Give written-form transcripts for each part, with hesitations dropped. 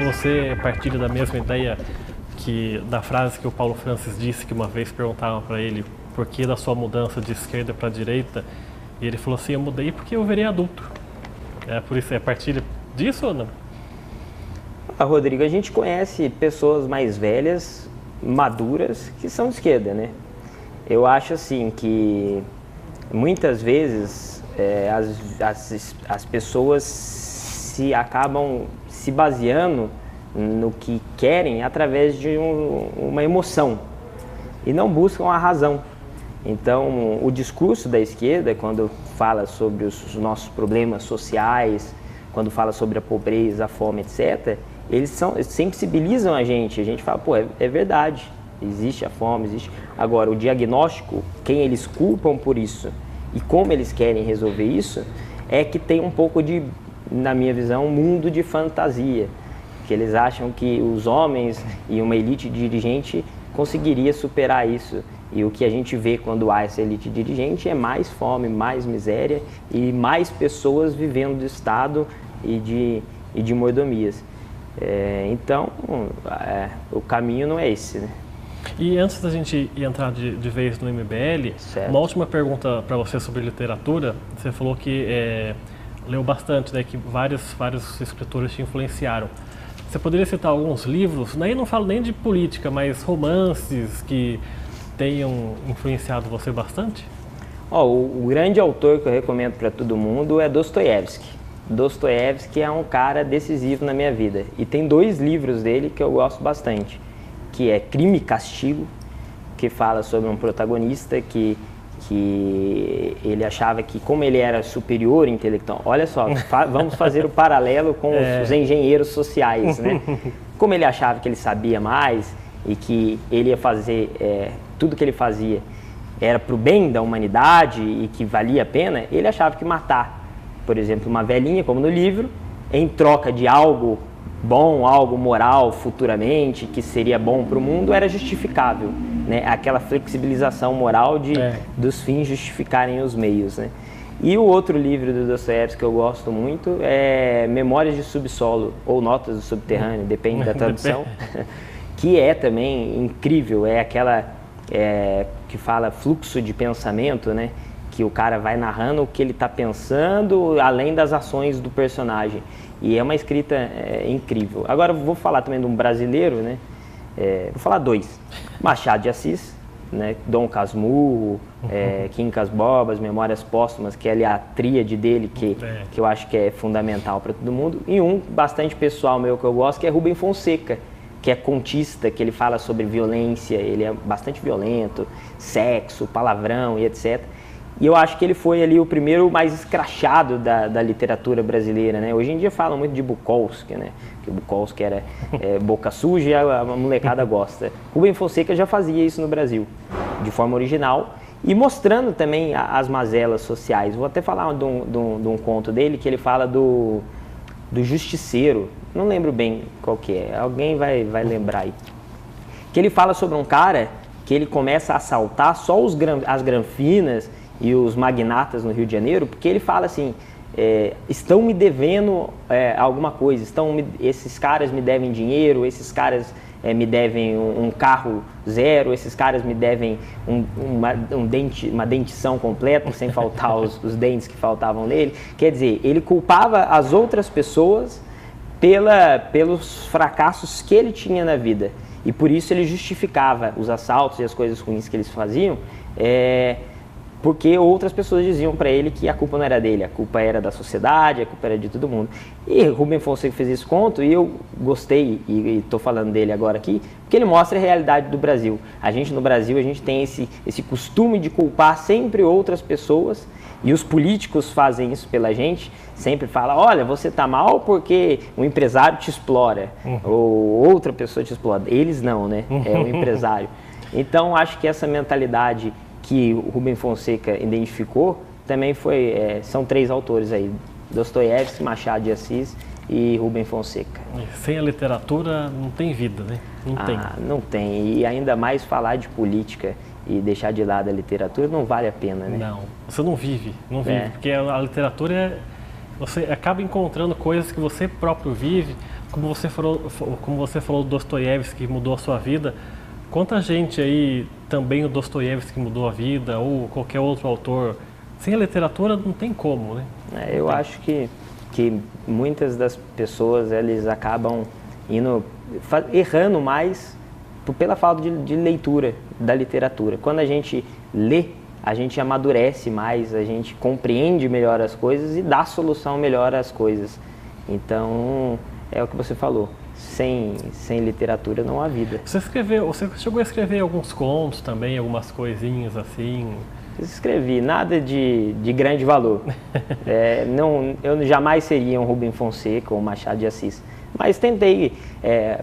Você partilha da mesma ideia da frase que o Paulo Francis disse, que uma vez perguntavam para ele por que da sua mudança de esquerda para direita, e ele falou assim: eu mudei porque eu virei adulto. Por isso, partilha disso ou não? Rodrigo, a gente conhece pessoas mais velhas, maduras, que são de esquerda, né? Eu acho assim que muitas vezes as pessoas acabam se baseando no que querem através de uma emoção e não buscam a razão. Então, o discurso da esquerda, quando fala sobre os nossos problemas sociais, quando fala sobre a pobreza, a fome, etc., eles sensibilizam a gente fala, pô, é verdade, existe a fome, existe. Agora, o diagnóstico, quem eles culpam por isso e como eles querem resolver isso, é que tem um pouco de, na minha visão, um mundo de fantasia, que eles acham que os homens e uma elite dirigente conseguiria superar isso. E o que a gente vê quando há essa elite dirigente é mais fome, mais miséria e mais pessoas vivendo de Estado e de mordomias. Então, o caminho não é esse, né? E antes da gente entrar de vez no MBL, certo. Uma última pergunta para você sobre literatura. Você falou que leu bastante, né, que vários escritores te influenciaram. Você poderia citar alguns livros, aí não falo nem de política, mas romances que tenham influenciado você bastante? O grande autor que eu recomendo para todo mundo é Dostoiévski. Dostoiévski é um cara decisivo na minha vida. E tem 2 livros dele que eu gosto bastante, que é Crime e Castigo, que fala sobre um protagonista que ele achava que, como ele era superior intelectual, olha só, vamos fazer o paralelo com os engenheiros sociais, né? Como ele achava que ele sabia mais e que ele ia fazer, tudo que ele fazia era para o bem da humanidade e que valia a pena, ele achava que matar, por exemplo, uma velhinha, como no livro, em troca de algo bom, algo moral futuramente, que seria bom para o mundo, era justificável, né? Aquela flexibilização moral dos fins justificarem os meios, né? E o outro livro do Dostoiévski que eu gosto muito é Memórias de Subsolo, ou Notas do Subterrâneo, depende da tradução, que é também incrível, é aquela que fala fluxo de pensamento, né? Que o cara vai narrando o que ele está pensando, além das ações do personagem. E é uma escrita incrível. Agora vou falar também de um brasileiro, né? Vou falar 2. Machado de Assis, né? Dom Casmurro, Quincas Bobas, Memórias Póstumas, que é a tríade dele que eu acho que é fundamental para todo mundo. E um bastante pessoal meu que eu gosto, que é Rubem Fonseca, que é contista, que ele fala sobre violência, ele é bastante violento, sexo, palavrão e etc. E eu acho que ele foi ali o primeiro mais escrachado da literatura brasileira, né? Hoje em dia falam muito de Bukowski, né? Que Bukowski era boca suja e a molecada gosta. Rubem Fonseca já fazia isso no Brasil, de forma original, e mostrando também as mazelas sociais. Vou até falar de um conto dele, que ele fala do Justiceiro, não lembro bem qual que é, alguém vai lembrar aí. Que ele fala sobre um cara que ele começa a assaltar só as granfinas e os magnatas no Rio de Janeiro, porque ele fala assim, estão me devendo alguma coisa, esses caras me devem dinheiro, esses caras me devem um carro zero, esses caras me devem uma dentição completa, sem faltar os dentes que faltavam nele. Quer dizer, ele culpava as outras pessoas pelos fracassos que ele tinha na vida, e por isso ele justificava os assaltos e as coisas ruins que eles faziam, porque outras pessoas diziam para ele que a culpa não era dele, a culpa era da sociedade, a culpa era de todo mundo. E Rubem Fonseca fez esse conto e eu gostei, e estou falando dele agora aqui, porque ele mostra a realidade do Brasil. A gente no Brasil, a gente tem esse costume de culpar sempre outras pessoas, e os políticos fazem isso pela gente, sempre fala, olha, você está mal porque um empresário te explora, ou outra pessoa te explora. Eles não, né? É o empresário. Então, acho que essa mentalidade que o Rubem Fonseca identificou, também são 3 autores aí, Dostoiévski, Machado de Assis e Rubem Fonseca. Sem a literatura não tem vida, né? Não tem, e ainda mais falar de política e deixar de lado a literatura não vale a pena, né? Não, você não vive, porque a literatura, você acaba encontrando coisas que você próprio vive, como você falou do Dostoiévski que mudou a sua vida, quanta gente aí também o Dostoiévski mudou a vida, ou qualquer outro autor? Sem a literatura não tem como, né? Eu acho que muitas das pessoas, eles acabam errando mais pela falta de leitura da literatura. Quando a gente lê, a gente amadurece mais, a gente compreende melhor as coisas e dá solução melhor às coisas. Então, é o que você falou, sem literatura não há vida. Você chegou a escrever alguns contos também, algumas coisinhas assim? Escrevi, nada de grande valor. Eu jamais seria um Rubem Fonseca ou Machado de Assis, mas tentei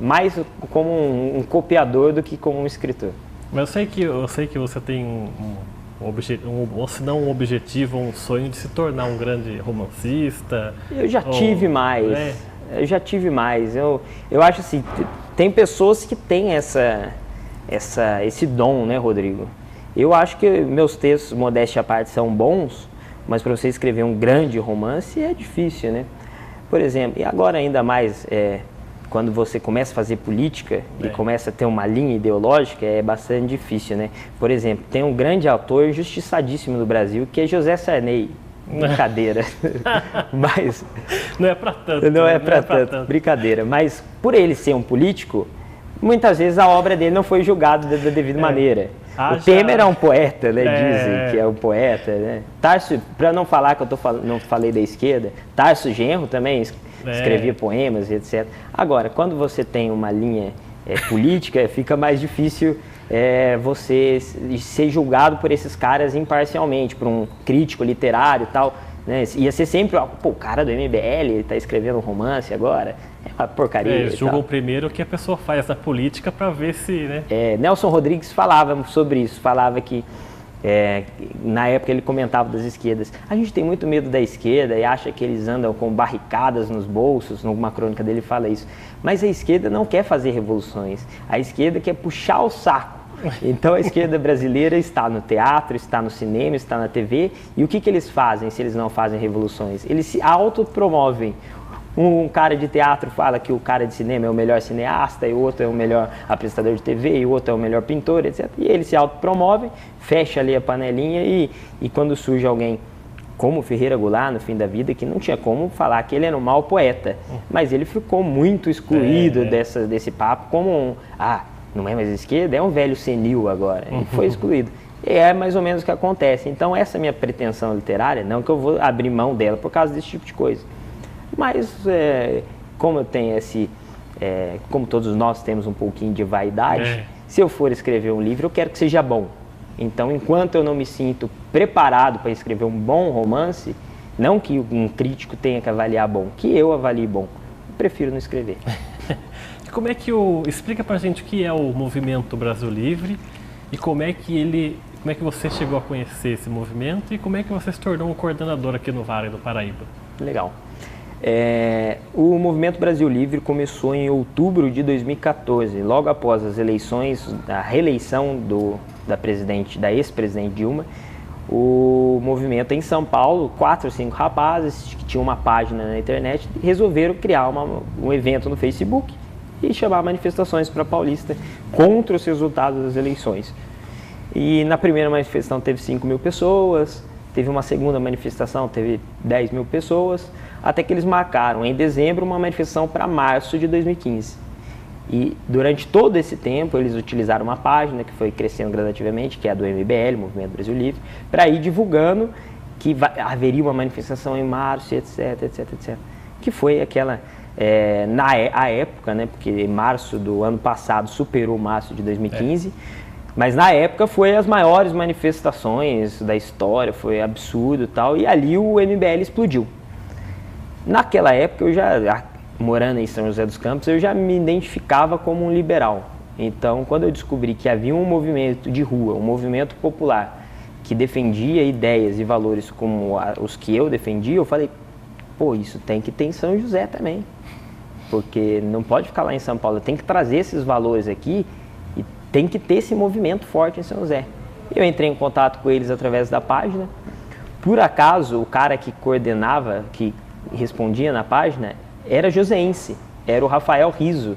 mais como um copiador do que como um escritor. Mas eu sei que você tem se não um objetivo, um sonho de se tornar um grande romancista. Eu já tive mais. Eu já tive mais. Eu acho assim, tem pessoas que têm esse dom, né, Rodrigo? Eu acho que meus textos, modéstia à parte, são bons, mas para você escrever um grande romance é difícil, né? Por exemplo, e agora ainda mais, quando você começa a fazer política e começa a ter uma linha ideológica, é bastante difícil, né? Por exemplo, tem um grande autor injustiçadíssimo no Brasil, que é José Sarney. Brincadeira. Mas não é para tanto. Não é para tanto. Brincadeira. Mas por ele ser um político, muitas vezes a obra dele não foi julgada da devida maneira. O Temer é um poeta, né? Dizem que é um poeta, né? Tarso, para não falar que não falei da esquerda, Tarso Genro também escrevia poemas, etc. Agora, quando você tem uma linha política, fica mais difícil você ser julgado por esses caras imparcialmente, por um crítico literário e tal. Né? Ia ser sempre, o cara do MBL está escrevendo um romance agora, é uma porcaria. Eles julgam primeiro o que a pessoa faz na política para ver se... Né? Nelson Rodrigues falava sobre isso, falava que na época ele comentava das esquerdas, a gente tem muito medo da esquerda e acha que eles andam com barricadas nos bolsos, numa crônica dele fala isso, mas a esquerda não quer fazer revoluções, a esquerda quer puxar o saco. Então a esquerda brasileira está no teatro, está no cinema, está na TV, e o que eles fazem se eles não fazem revoluções? Eles se autopromovem. Um cara de teatro fala que o cara de cinema é o melhor cineasta, e o outro é o melhor apresentador de TV, e o outro é o melhor pintor, etc. E eles se autopromovem, fecha ali a panelinha, e quando surge alguém como Ferreira Goulart no fim da vida, que não tinha como falar que ele era um mau poeta, mas ele ficou muito excluído desse papo como não é mais esquerda, é um velho senil agora, ele foi excluído. E é mais ou menos o que acontece. Então essa minha pretensão literária, não que eu vou abrir mão dela por causa desse tipo de coisa, mas como eu tenho como todos nós temos um pouquinho de vaidade, se eu for escrever um livro, eu quero que seja bom. Então, enquanto eu não me sinto preparado para escrever um bom romance, não que um crítico tenha que avaliar bom, que eu avalie bom, eu prefiro não escrever. Como é que explica pra gente o que é o Movimento Brasil Livre e como é que você chegou a conhecer esse movimento e como é que você se tornou um coordenador aqui no Vale do Paraíba? Legal. O Movimento Brasil Livre começou em outubro de 2014, logo após as eleições, a reeleição da ex-presidente Dilma. O movimento em São Paulo, 4 ou 5 rapazes que tinham uma página na internet resolveram criar um evento no Facebook e chamar manifestações para a Paulista contra os resultados das eleições. E na primeira manifestação teve 5 mil pessoas, teve uma segunda manifestação, teve 10 mil pessoas, até que eles marcaram em dezembro uma manifestação para março de 2015. E durante todo esse tempo eles utilizaram uma página que foi crescendo gradativamente, que é a do MBL, Movimento Brasil Livre, para ir divulgando que haveria uma manifestação em março, etc, etc, etc. Que foi aquela... a época, né, porque março do ano passado superou março de 2015, mas na época foi as maiores manifestações da história, foi absurdo e tal, e ali o MBL explodiu. Naquela época, morando em São José dos Campos, eu já me identificava como um liberal. Então, quando eu descobri que havia um movimento de rua, um movimento popular, que defendia ideias e valores como os que eu defendia, eu falei, isso tem que ter em São José também. Porque não pode ficar lá em São Paulo, tem que trazer esses valores aqui e tem que ter esse movimento forte em São José. Eu entrei em contato com eles através da página. Por acaso, o cara que coordenava, que respondia na página, era joseense, era o Rafael Rizzo.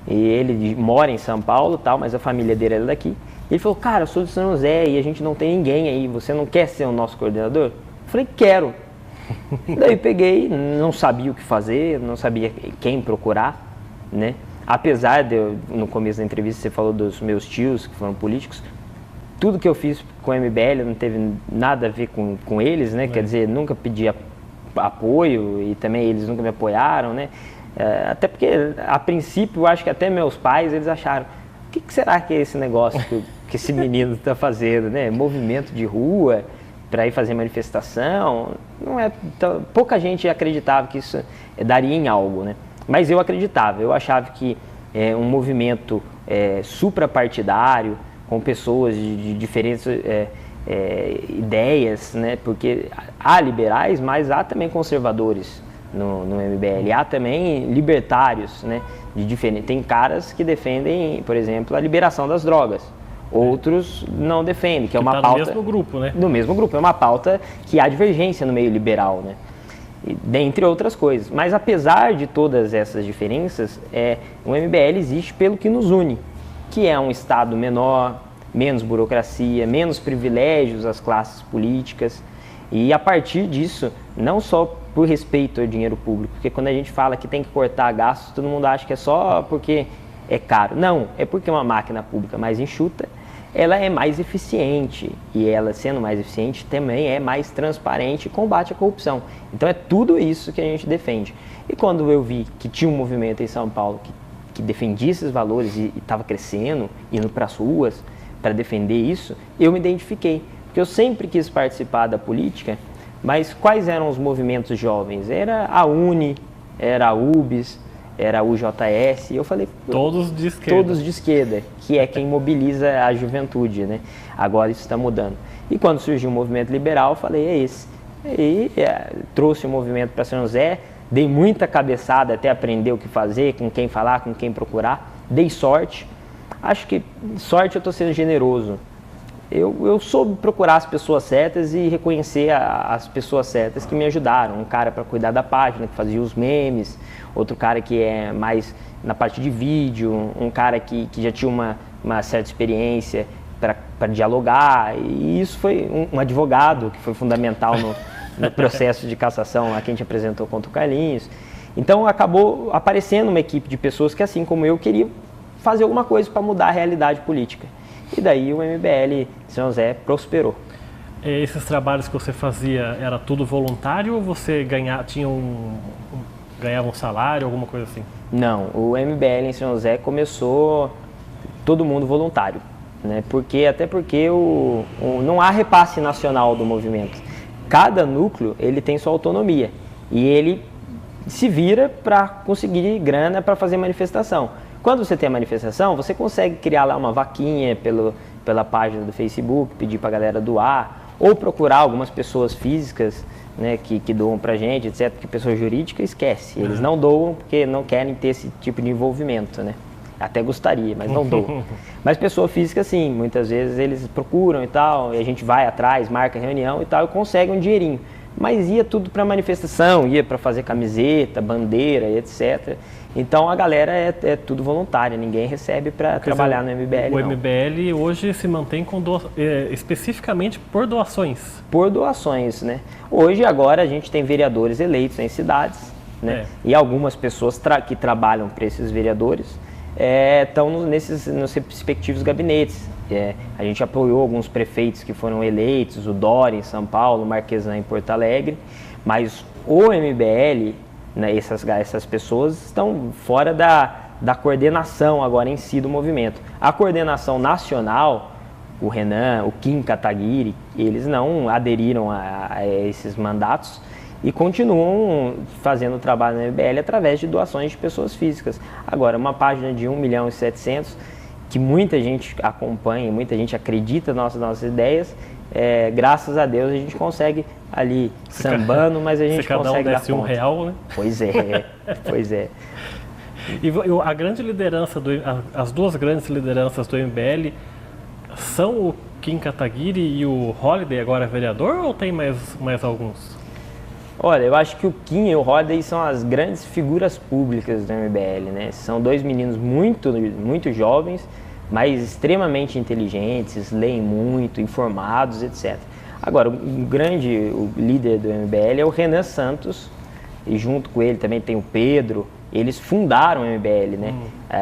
E ele mora em São Paulo, tal, mas a família dele é daqui. Ele falou, cara, eu sou de São José e a gente não tem ninguém aí, você não quer ser o nosso coordenador? Eu falei, quero. Daí peguei, não sabia o que fazer, não sabia quem procurar, né? Apesar de, no começo da entrevista, você falou dos meus tios, que foram políticos, tudo que eu fiz com o MBL não teve nada a ver com eles, né? Quer dizer, nunca pedi apoio e também eles nunca me apoiaram, né? Até porque, a princípio, eu acho que até meus pais, eles acharam, o que será que é esse negócio que esse menino está fazendo, né? Movimento de rua para ir fazer manifestação, não é pouca gente acreditava que isso daria em algo, né? Mas eu acreditava, eu achava que um movimento suprapartidário, com pessoas de diferentes ideias, né? Porque há liberais, mas há também conservadores no MBL, há também libertários, né? Tem caras que defendem, por exemplo, a liberação das drogas. Outros não defendem, que é uma pauta... no mesmo grupo, né? No mesmo grupo, é uma pauta que há divergência no meio liberal, né? Dentre outras coisas. Mas apesar de todas essas diferenças, o MBL existe pelo que nos une, que é um Estado menor, menos burocracia, menos privilégios às classes políticas. E a partir disso, não só por respeito ao dinheiro público, porque quando a gente fala que tem que cortar gastos, todo mundo acha que é só porque é caro. Não, é porque uma máquina pública mais enxuta, ela é mais eficiente, e ela sendo mais eficiente também é mais transparente e combate a corrupção. Então é tudo isso que a gente defende. E quando eu vi que tinha um movimento em São Paulo que defendia esses valores e estava crescendo, indo para as ruas para defender isso, eu me identifiquei. Porque eu sempre quis participar da política, mas quais eram os movimentos jovens? Era a UNE, era a UBS, era a UJS, e eu falei... Todos de esquerda. Todos de esquerda, que é quem mobiliza a juventude, né? Agora isso está mudando. E quando surgiu o movimento liberal, eu falei, é esse. E trouxe o movimento para São José, dei muita cabeçada até aprender o que fazer, com quem falar, com quem procurar, dei sorte. Acho que sorte eu estou sendo generoso. Eu soube procurar as pessoas certas e reconhecer as pessoas certas que me ajudaram. Um cara para cuidar da página, que fazia os memes, outro cara que é mais na parte de vídeo, um cara que já tinha uma certa experiência para dialogar. E isso foi um advogado que foi fundamental no processo de cassação a quem a gente apresentou contra o Carlinhos. Então acabou aparecendo uma equipe de pessoas que, assim como eu, queria fazer alguma coisa para mudar a realidade política. E daí o MBL São José prosperou. Esses trabalhos que você fazia, era tudo voluntário ou você ganhava um salário, alguma coisa assim? Não, o MBL em São José começou todo mundo voluntário, né? Até porque não há repasse nacional do movimento. Cada núcleo ele tem sua autonomia e ele se vira para conseguir grana para fazer manifestação. Quando você tem a manifestação, você consegue criar lá uma vaquinha pela página do Facebook, pedir para a galera doar, ou procurar algumas pessoas físicas, né, que doam para a gente, etc. Porque pessoa jurídica esquece, eles não doam porque não querem ter esse tipo de envolvimento, né? Até gostaria, mas não doam. Mas pessoa física, sim, muitas vezes eles procuram e tal, e a gente vai atrás, marca reunião e tal, e consegue um dinheirinho. Mas ia tudo para manifestação, ia para fazer camiseta, bandeira, etc. Então a galera é tudo voluntária, ninguém recebe para trabalhar no MBL. O MBL hoje se mantém especificamente por doações. Por doações, né? Hoje, agora, a gente tem vereadores eleitos em cidades, né? E algumas pessoas que trabalham para esses vereadores estão nos respectivos gabinetes. A gente apoiou alguns prefeitos que foram eleitos, o Dória em São Paulo, o Marquesan em Porto Alegre, mas o MBL, né, essas pessoas estão fora da coordenação agora em si do movimento. A coordenação nacional, o Renan, o Kim Kataguiri, eles não aderiram a esses mandatos e continuam fazendo o trabalho no MBL através de doações de pessoas físicas. Agora, uma página de 1.700.000, que muita gente acompanha, muita gente acredita nas nossas ideias, graças a Deus a gente consegue ali sambando, mas a gente consegue dar conta. R$1, né? Pois é. E a grande liderança, as duas grandes lideranças do MBL são o Kim Kataguiri e o Holliday, agora vereador, ou tem mais alguns? Olha, eu acho que o Kim e o Holliday são as grandes figuras públicas do MBL, né? São dois meninos muito jovens, mas extremamente inteligentes, leem muito, informados, etc. Agora, o líder do MBL é o Renan Santos, e junto com ele também tem o Pedro. Eles fundaram o MBL, né?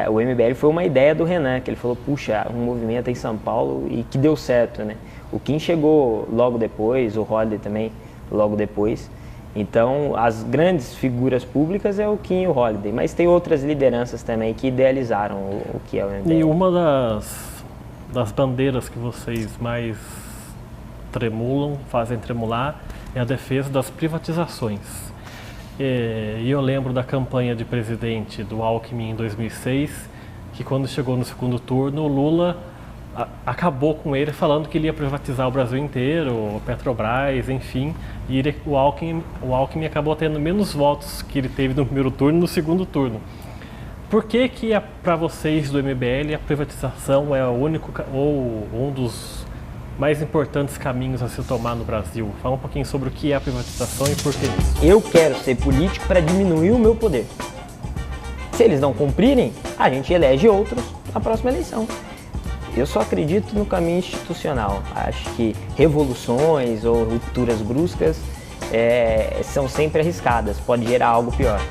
O MBL foi uma ideia do Renan, que ele falou, puxa, um movimento em São Paulo e que deu certo, né? O Kim chegou logo depois, o Holliday também logo depois. Então, as grandes figuras públicas é o Kim e o Holliday, mas tem outras lideranças também que idealizaram o que é o MBL. E uma das bandeiras que vocês mais fazem tremular, é a defesa das privatizações. E eu lembro da campanha de presidente do Alckmin em 2006, que quando chegou no segundo turno, o Lula acabou com ele falando que ele ia privatizar o Brasil inteiro, o Petrobras, enfim, e o Alckmin acabou tendo menos votos que ele teve no primeiro turno e no segundo turno. Por que para vocês do MBL a privatização é o único ou um dos mais importantes caminhos a se tomar no Brasil? Fala um pouquinho sobre o que é a privatização e por que isso. Eu quero ser político para diminuir o meu poder. Se eles não cumprirem, a gente elege outros na próxima eleição. Eu só acredito no caminho institucional. Acho que revoluções ou rupturas bruscas são sempre arriscadas, pode gerar algo pior.